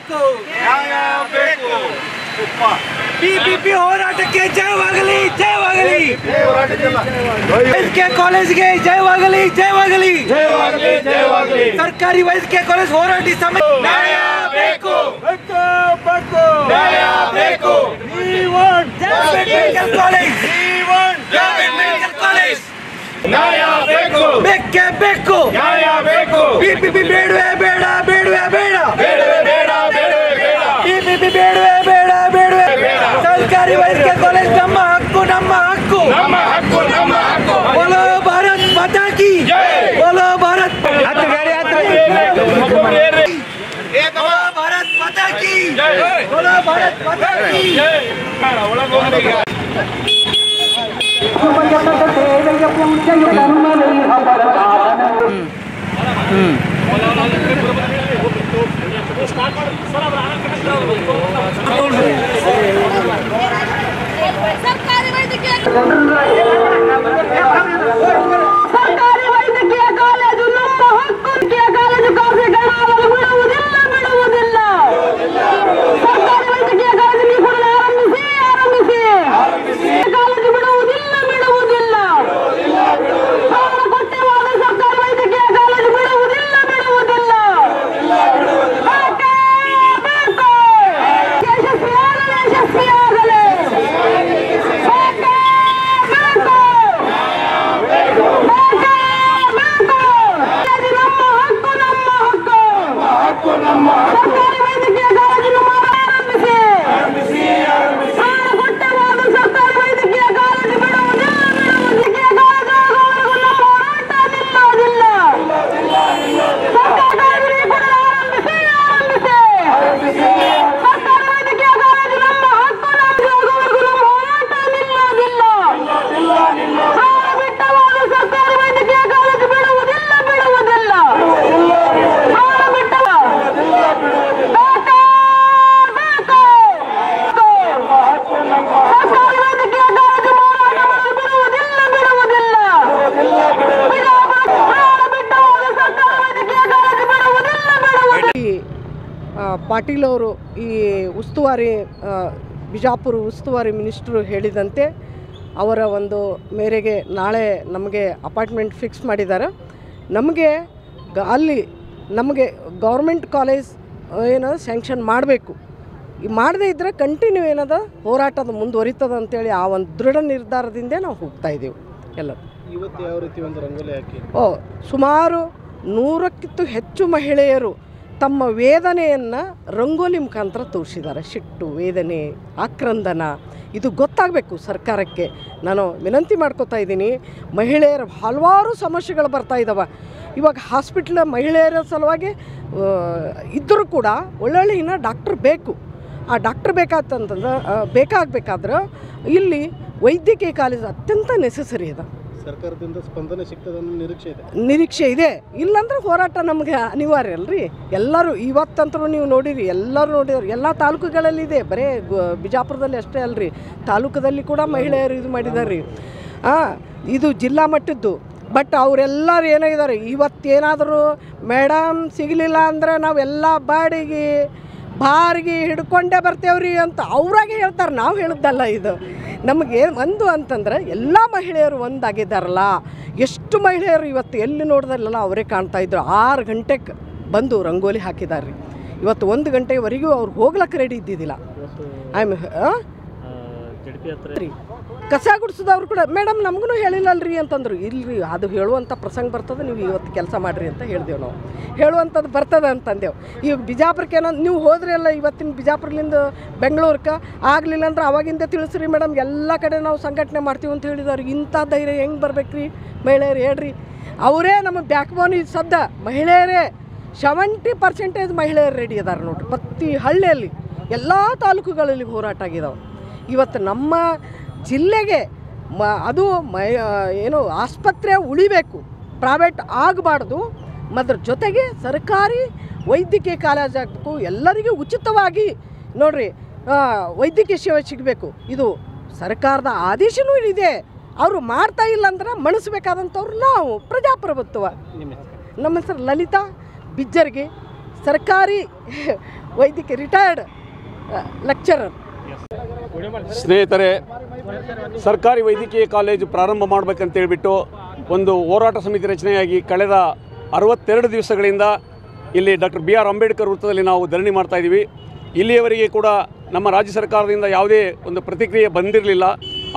ಬೇಕು ಬಿಬಿಪಿ ಹೋರಾಟಕ್ಕೆ ಜಯವಾಗಲಿ ಜಯವಾಗಲಿ ವೈದ್ಯಕೀಯ ಕಾಲೇಜಿಗೆ ಜಯವಾಗಲಿ ಜಯವಾಗಲಿ ಸರ್ಕಾರಿ ವೈದ್ಯಕೀಯ ಕಾಲೇಜ್ ಹೋರಾಟ ಸಮಯ ನ್ಯಾಯ ಬೇಕು ನ್ಯಾಯ ಬೇಕು ಮೆಡಿಕಲ್ ಕಾಲೇಜ್ ಮೆಡಿಕಲ್ ಕಾಲೇಜ್ ನ್ಯಾಯ ಬೇಕು ಬೇಕೇ ಬೇಕು ನ್ಯಾಯ ಬೇಕು ಬಿಬಿಪಿ ಬೇಡವೇ ಬೇಡ ಬೇಡವೇ ಬೇಡ ಬೇಡವೇ ಬೇಡ ಬೇಡವೇ ಬೇಡ ಬಿಬಿಪಿ ಬೇಡವೇ ಬೇಡ ಬೇಡವೇ ಬೇಡ ಸರ್ಕಾರಿ ವೈದ್ಯಕೀಯ ಕಾಲೇಜ್ ನಮ್ಮ ಹಕ್ಕು ನಮ್ಮ ಹಕ್ಕು ನಮ್ಮ ಹಕ್ಕು ನಮ್ಮ ಹಕ್ಕು बोलो भारत माता की बोलो भारत बोलो भारत माता की बोलो भारत माता की ಸರ್ಕಾರಿ ವೈದ್ಯಕೀಯ ಕಾಲೇಜು ನಮ್ಮ ಹಕ್ಕು ಕಾಲೇಜು ಖಾಸಗಿಗಳ ಬಿಡುವುದಿಲ್ಲ ಬಿಡುವುದಿಲ್ಲ ಸರ್ಕಾರಿ ವೈದ್ಯಕೀಯ ಕಾಲೇಜು ನೀವು ಕೂಡ ಆರಂಭಿಸಿ ಕಾಲೇಜು ಬಿಡುವುದಿಲ್ಲ ಬಿಡುವುದಿಲ್ಲ ಪ್ರಾಣ ಕೊಟ್ಟೆವಾದ ಸರ್ಕಾರಿ ವೈದ್ಯಕೀಯ ಕಾಲೇಜು ಬಿಡುವುದಿಲ್ಲ ಬಿಡುವುದಿಲ್ಲ ಬೇಕು ಯಶಸ್ವಿಯಾಗಲಿ ಯಶಸ್ವಿಯಾಗಲಿ ಸರ್ಕಾರಿ ವೈದ್ಯಕೀಯ ಕಾಲೇಜು ಆರಂಭಿಸಿ ಪ್ರಾಣ ಕೊಟ್ಟವಾದ ಸರ್ಕಾರಿ ವೈದ್ಯಕೀಯ ಕಾಲೇಜು ಬಿಡುವುದಿಲ್ಲ ವೈದ್ಯಕೀಯ ಕಾಲೇಜು ಆಗುವವರೆಗೂ ನಮ್ಮ ಹೋರಾಟ ನಿಲ್ಲುವುದಿಲ್ಲ ಸರ್ಕಾರಿ ಕೂಡ ಆರಂಭಿಸಿ ಸರ್ಕಾರಿ ವೈದ್ಯಕೀಯ ಕಾಲೇಜು ನಮ್ಮ ಹಕ್ಕು ಆಗುವವರೆಗೂ ನಮ್ಮ ಹೋರಾಟ ನಿಲ್ಲುವುದಿಲ್ಲ ಪ್ರಾಣ ಬಿಟ್ಟವಾದ ಸರ್ಕಾರಿ ವೈದ್ಯಕೀಯ ಕಾಲೇಜು ಬಿಡುವುದಿಲ್ಲ ಬಿಡುವುದಿಲ್ಲ ಪ್ರಾಣ ಬಿಟ್ಟವ ಸರ್ಕಾರಿ ವೈದ್ಯಕೀಯ ಕಾಲೇಜು ಬಿಡುವುದಿಲ್ಲ ಬಿಡುವುದಿಲ್ಲ ಪ್ರಾಣ ಬಿಟ್ಟವಾದ ಸರ್ಕಾರಿ ವೈದ್ಯಕೀಯ ಕಾಲೇಜು ಬಿಡುವುದಿಲ್ಲ ಬಿಡುವುದಿಲ್ಲ. ಪಾಟೀಲ್ ಅವರು ಈ ಉಸ್ತುವಾರಿ ಬಿಜಾಪುರ ಉಸ್ತುವಾರಿ ಮಿನಿಸ್ಟ್ರು ಹೇಳಿದಂತೆ ಅವರ ಒಂದು ಮೇರೆಗೆ ನಾಳೆ ನಮಗೆ ಅಪಾಯಿಂಟ್ಮೆಂಟ್ ಫಿಕ್ಸ್ ಮಾಡಿದ್ದಾರೆ. ನಮಗೆ ಅಲ್ಲಿ ನಮಗೆ ಗೌರ್ಮೆಂಟ್ ಕಾಲೇಜ್ ಏನೋ ಸ್ಯಾಂಕ್ಷನ್ ಮಾಡಬೇಕು. ಈ ಮಾಡದೇ ಇದ್ದರೆ ಕಂಟಿನ್ಯೂ ಏನದ ಹೋರಾಟದ ಮುಂದುವರಿತದ ಅಂತೇಳಿ ಆ ಒಂದು ದೃಢ ನಿರ್ಧಾರದಿಂದ ನಾವು ಹೋಗ್ತಾ ಇದ್ದೀವಿ ಎಲ್ಲರೂ. ಇವತ್ತು ಯಾವ ರೀತಿ ಒಂದು ರಂಗೋಲಿ ಹಾಕಿ ಸುಮಾರು 100ಕ್ಕಿಂತ ಹೆಚ್ಚು ಮಹಿಳೆಯರು ತಮ್ಮ ವೇದನೆಯನ್ನು ರಂಗೋಲಿ ಮುಖಾಂತರ ತೋರಿಸಿದ್ದಾರೆ. ಸಿಟ್ಟು, ವೇದನೆ, ಆಕ್ರಂದನ ಇದು ಗೊತ್ತಾಗಬೇಕು ಸರ್ಕಾರಕ್ಕೆ. ನಾನು ವಿನಂತಿ ಮಾಡ್ಕೋತಾ ಇದ್ದೀನಿ. ಮಹಿಳೆಯರ ಹಲವಾರು ಸಮಸ್ಯೆಗಳು ಬರ್ತಾ ಇದ್ದಾವೆ. ಇವಾಗ ಹಾಸ್ಪಿಟ್ಲ್ ಮಹಿಳೆಯರ ಸಲುವಾಗಿ ಇದ್ದರೂ ಕೂಡ ಒಳ್ಳೊಳ್ಳೆ ಡಾಕ್ಟ್ರ್ ಬೇಕು. ಆ ಡಾಕ್ಟ್ರ್ ಬೇಕಾಗಬೇಕಾದ್ರೆ ಇಲ್ಲಿ ವೈದ್ಯಕೀಯ ಕಾಲೇಜು ಅತ್ಯಂತ ನೆಸೆಸರಿ ಇದೆ. ಸರ್ಕಾರದಿಂದ ಸ್ಪಂದನೆ ಸಿಗ್ತದೆ ಅನ್ನೋ ನಿರೀಕ್ಷೆ ಇದೆ. ಇಲ್ಲಾಂದ್ರೆ ಹೋರಾಟ ನಮಗೆ ಅನಿವಾರ್ಯ ಅಲ್ರಿ. ಎಲ್ಲರೂ ಇವತ್ತಂತರೂ ನೀವು ನೋಡಿರಿ, ಎಲ್ಲರೂ ನೋಡಿದ್ರು ಎಲ್ಲ ತಾಲೂಕುಗಳಲ್ಲಿದೆ. ಬರೀ ಬಿಜಾಪುರದಲ್ಲಿ ಅಷ್ಟೇ ಅಲ್ರಿ, ತಾಲೂಕದಲ್ಲಿ ಕೂಡ ಮಹಿಳೆಯರು ಇದು ಮಾಡಿದ್ದಾರೆ ರೀ. ಇದು ಜಿಲ್ಲಾ ಮಟ್ಟದ್ದು. ಬಟ್ ಅವರೆಲ್ಲರೂ ಏನಾಗಿದ್ದಾರೆ, ಇವತ್ತೇನಾದರೂ ಮೇಡಮ್ ಸಿಗಲಿಲ್ಲ ಅಂದರೆ ನಾವೆಲ್ಲ ಬಾರಿಗೆ ಹಿಡ್ಕೊಂಡೇ ಬರ್ತೇವ್ರಿ ಅಂತ ಅವರಾಗೆ ಹೇಳ್ತಾರೆ. ನಾವು ಹೇಳಿದ್ದಲ್ಲ ಇದು. ನಮಗೆ ಒಂದು ಅಂತಂದ್ರೆ ಎಲ್ಲ ಮಹಿಳೆಯರು ಒಂದಾಗಿದ್ದಾರಲ್ಲ. ಎಷ್ಟು ಮಹಿಳೆಯರು ಇವತ್ತು ಎಲ್ಲಿ ನೋಡಿದ್ರಲ್ಲ ಅವರೇ ಕಾಣ್ತಾ ಇದ್ರು. 6 ಗಂಟೆಗೆ ಬಂದು ರಂಗೋಲಿ ಹಾಕಿದ್ದಾರೆ ರೀ. ಇವತ್ತು 1 ಗಂಟೆವರೆಗೂ ಅವ್ರು ಹೋಗ್ಲಕ್ಕೆ ರೆಡಿ ಇದ್ದಿದ್ದಿಲ್ಲ. ಕಸ ಗುಡಿಸಿದವ್ರು ಕೂಡ ಮೇಡಮ್ ನಮಗೂ ಹೇಳಿಲ್ಲಲ್ರಿ ಅಂತಂದ್ರು. ಇಲ್ರಿ, ಅದು ಹೇಳುವಂಥ ಪ್ರಸಂಗ ಬರ್ತದೆ, ನೀವು ಇವತ್ತು ಕೆಲಸ ಮಾಡಿರಿ ಅಂತ ಹೇಳಿದೆವು. ನಾವು ಹೇಳುವಂಥದ್ದು ಬರ್ತದೆ ಅಂತಂದೆವು. ಈಗ ಬಿಜಾಪುರಕ್ಕೆ ಏನೋ ನೀವು ಹೋದ್ರಿ ಅಲ್ಲ, ಇವತ್ತಿನ ಬಿಜಾಪುರಲಿಂದ ಬೆಂಗಳೂರಿಗೆ ಆಗಲಿಲ್ಲ ಅಂದ್ರೆ ಅವಾಗಿಂದ ತಿಳಿಸ್ರಿ ಮೇಡಮ್, ಎಲ್ಲ ಕಡೆ ನಾವು ಸಂಘಟನೆ ಮಾಡ್ತೀವಿ ಅಂತ ಹೇಳಿದವ್ರಿಗೆ. ಇಂಥ ಧೈರ್ಯ ಹೆಂಗೆ ಬರ್ಬೇಕು ರೀ ಮಹಿಳೆಯರು ಹೇಳ್ರಿ. ಅವರೇ ನಮ್ಮ ಬ್ಯಾಕ್ಬೋನ್. ಇದು ಸದ್ದ ಮಹಿಳೆಯರೇ 70% ಮಹಿಳೆಯರು ರೆಡಿ ಇದ್ದಾರೆ ನೋಡ್ರಿ. ಪ್ರತಿ ಹಳ್ಳಿಯಲ್ಲಿ ಎಲ್ಲ ತಾಲೂಕುಗಳಲ್ಲಿ ಹೋರಾಟ ಆಗಿದಾವೆ. ಇವತ್ತು ನಮ್ಮ ಜಿಲ್ಲೆಗೆ ಅದು ಏನು ಆಸ್ಪತ್ರೆ ಉಳಿಬೇಕು, ಪ್ರೈವೇಟ್ ಆಗಬಾರ್ದು. ಅದರ ಜೊತೆಗೆ ಸರ್ಕಾರಿ ವೈದ್ಯಕೀಯ ಕಾಲೇಜ್ ಆಗಬೇಕು. ಎಲ್ಲರಿಗೂ ಉಚಿತವಾಗಿ ನೋಡ್ರಿ ವೈದ್ಯಕೀಯ ಸೇವೆ ಸಿಗಬೇಕು. ಇದು ಸರ್ಕಾರದ ಆದೇಶನೂ ಇದೆ. ಅವರು ಮಾಡ್ತಾ ಇಲ್ಲ ಅಂದ್ರೆ ಮಣಿಸ್ಬೇಕಾದಂಥವ್ರು ನಾವು ಪ್ರಜಾಪ್ರಭುತ್ವ. ನಮ್ಮ ಹೆಸರು ಲಲಿತಾ ಬಿಜ್ಜರ್ಗಿ. ಸರ್ಕಾರಿ ವೈದ್ಯಕೀಯ ರಿಟೈರ್ಡ್ ಲೆಕ್ಚರರ್. ಸ್ನೇಹಿತರೆ, ಸರ್ಕಾರಿ ವೈದ್ಯಕೀಯ ಕಾಲೇಜು ಪ್ರಾರಂಭ ಮಾಡಬೇಕಂತೇಳ್ಬಿಟ್ಟು ಒಂದು ಹೋರಾಟ ಸಮಿತಿ ರಚನೆಯಾಗಿ ಕಳೆದ 62 ದಿವಸಗಳಿಂದ ಇಲ್ಲಿ ಡಾಕ್ಟರ್ BR ಅಂಬೇಡ್ಕರ್ ವೃತ್ತದಲ್ಲಿ ನಾವು ಧರಣಿ ಮಾಡ್ತಾಯಿದ್ದೀವಿ. ಇಲ್ಲಿಯವರೆಗೆ ಕೂಡ ನಮ್ಮ ರಾಜ್ಯ ಸರ್ಕಾರದಿಂದ ಯಾವುದೇ ಒಂದು ಪ್ರತಿಕ್ರಿಯೆ ಬಂದಿರಲಿಲ್ಲ.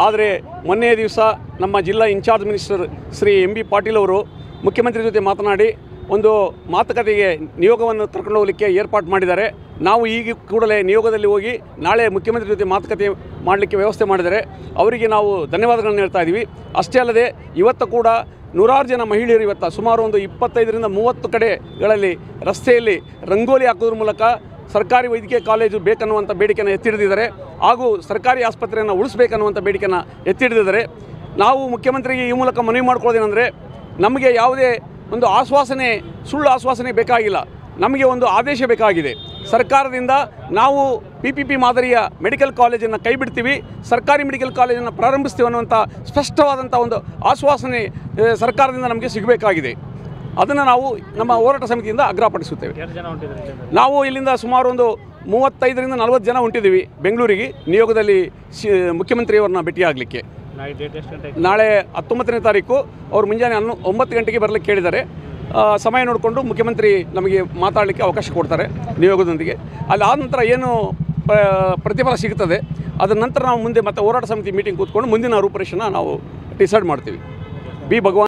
ಆದರೆ ಮೊನ್ನೆಯ ದಿವಸ ನಮ್ಮ ಜಿಲ್ಲಾ in charge minister Shri MB Patil ಅವರು ಮುಖ್ಯಮಂತ್ರಿ ಜೊತೆ ಮಾತನಾಡಿ ಒಂದು ಮಾತುಕತೆಗೆ ನಿಯೋಗವನ್ನು ಕರ್ಕೊಂಡು ಹೋಗಲಿಕ್ಕೆ ಏರ್ಪಾಡು ಮಾಡಿದ್ದಾರೆ. ನಾವು ಈಗ ಕೂಡಲೇ ನಿಯೋಗದಲ್ಲಿ ಹೋಗಿ ನಾಳೆ ಮುಖ್ಯಮಂತ್ರಿ ಜೊತೆ ಮಾತುಕತೆ ಮಾಡಲಿಕ್ಕೆ ವ್ಯವಸ್ಥೆ ಮಾಡಿದ್ದಾರೆ. ಅವರಿಗೆ ನಾವು ಧನ್ಯವಾದಗಳನ್ನು ಹೇಳ್ತಾ ಇದ್ದೀವಿ. ಅಷ್ಟೇ ಅಲ್ಲದೆ ಇವತ್ತು ಕೂಡ ನೂರಾರು ಜನ ಮಹಿಳೆಯರು ಇವತ್ತು ಸುಮಾರು ಒಂದು 25ರಿಂದ 30 ಕಡೆಗಳಲ್ಲಿ ರಸ್ತೆಯಲ್ಲಿ ರಂಗೋಲಿ ಹಾಕೋದ್ರ ಮೂಲಕ ಸರ್ಕಾರಿ ವೈದ್ಯಕೀಯ ಕಾಲೇಜು ಬೇಕನ್ನುವಂಥ ಬೇಡಿಕೆಯನ್ನು ಎತ್ತಿಡಿದಿದ್ದಾರೆ. ಹಾಗೂ ಸರ್ಕಾರಿ ಆಸ್ಪತ್ರೆಯನ್ನು ಉಳಿಸಬೇಕನ್ನುವಂಥ ಬೇಡಿಕೆಯನ್ನು ಎತ್ತಿಡಿದಿದ್ದಾರೆ. ನಾವು ಮುಖ್ಯಮಂತ್ರಿಗೆ ಈ ಮೂಲಕ ಮನವಿ ಮಾಡ್ಕೊಳ್ಳೋದೇನೆಂದರೆ, ನಮಗೆ ಯಾವುದೇ ಒಂದು ಆಶ್ವಾಸನೆ, ಸುಳ್ಳು ಆಶ್ವಾಸನೆ ಬೇಕಾಗಿಲ್ಲ. ನಮಗೆ ಒಂದು ಆದೇಶ ಬೇಕಾಗಿದೆ. ಸರ್ಕಾರದಿಂದ ನಾವು PPP ಮಾದರಿಯ ಮೆಡಿಕಲ್ ಕಾಲೇಜನ್ನು ಕೈ ಬಿಡ್ತೀವಿ, ಸರ್ಕಾರಿ ಮೆಡಿಕಲ್ ಕಾಲೇಜನ್ನು ಪ್ರಾರಂಭಿಸ್ತೀವಿ ಅನ್ನುವಂಥ ಸ್ಪಷ್ಟವಾದಂಥ ಒಂದು ಆಶ್ವಾಸನೆ ಸರ್ಕಾರದಿಂದ ನಮಗೆ ಸಿಗಬೇಕಾಗಿದೆ. ಅದನ್ನು ನಾವು ನಮ್ಮ ಹೋರಾಟ ಸಮಿತಿಯಿಂದ ಆಗ್ರಹಪಡಿಸುತ್ತೇವೆ. ನಾವು ಇಲ್ಲಿಂದ ಸುಮಾರು ಒಂದು 35ರಿಂದ 40 ಜನ ಹೊಂಟಿದ್ದೀವಿ ಬೆಂಗಳೂರಿಗೆ ನಿಯೋಗದಲ್ಲಿ ಮುಖ್ಯಮಂತ್ರಿಯವರನ್ನ ಭೇಟಿಯಾಗಲಿಕ್ಕೆ. ನಾಳೆ 19ನೇ ತಾರೀಕು ಅವರು ಮುಂಜಾನೆ 9 ಗಂಟೆಗೆ ಬರಲಿಕ್ಕೆ ಕೇಳಿದ್ದಾರೆ. ಸಮಯ ನೋಡಿಕೊಂಡು ಮುಖ್ಯಮಂತ್ರಿ ನಮಗೆ ಮಾತಾಡಲಿಕ್ಕೆ ಅವಕಾಶ ಕೊಡ್ತಾರೆ ನಿಯೋಗದೊಂದಿಗೆ. ಅಲ್ಲಿ ಆದ ನಂತರ ಏನು ಪ್ರತಿಫಲ ಸಿಗುತ್ತದೆ ಅದರ ನಂತರ ನಾವು ಮುಂದೆ ಮತ್ತೆ ಹೋರಾಟ ಸಮಿತಿ ಮೀಟಿಂಗ್ ಕೂತ್ಕೊಂಡು ಮುಂದಿನ ರೂಪರೇಷೆನ ನಾವು ಡಿಸೈಡ್ ಮಾಡ್ತೀವಿ. ಬಿ ಭಗವಾನ್.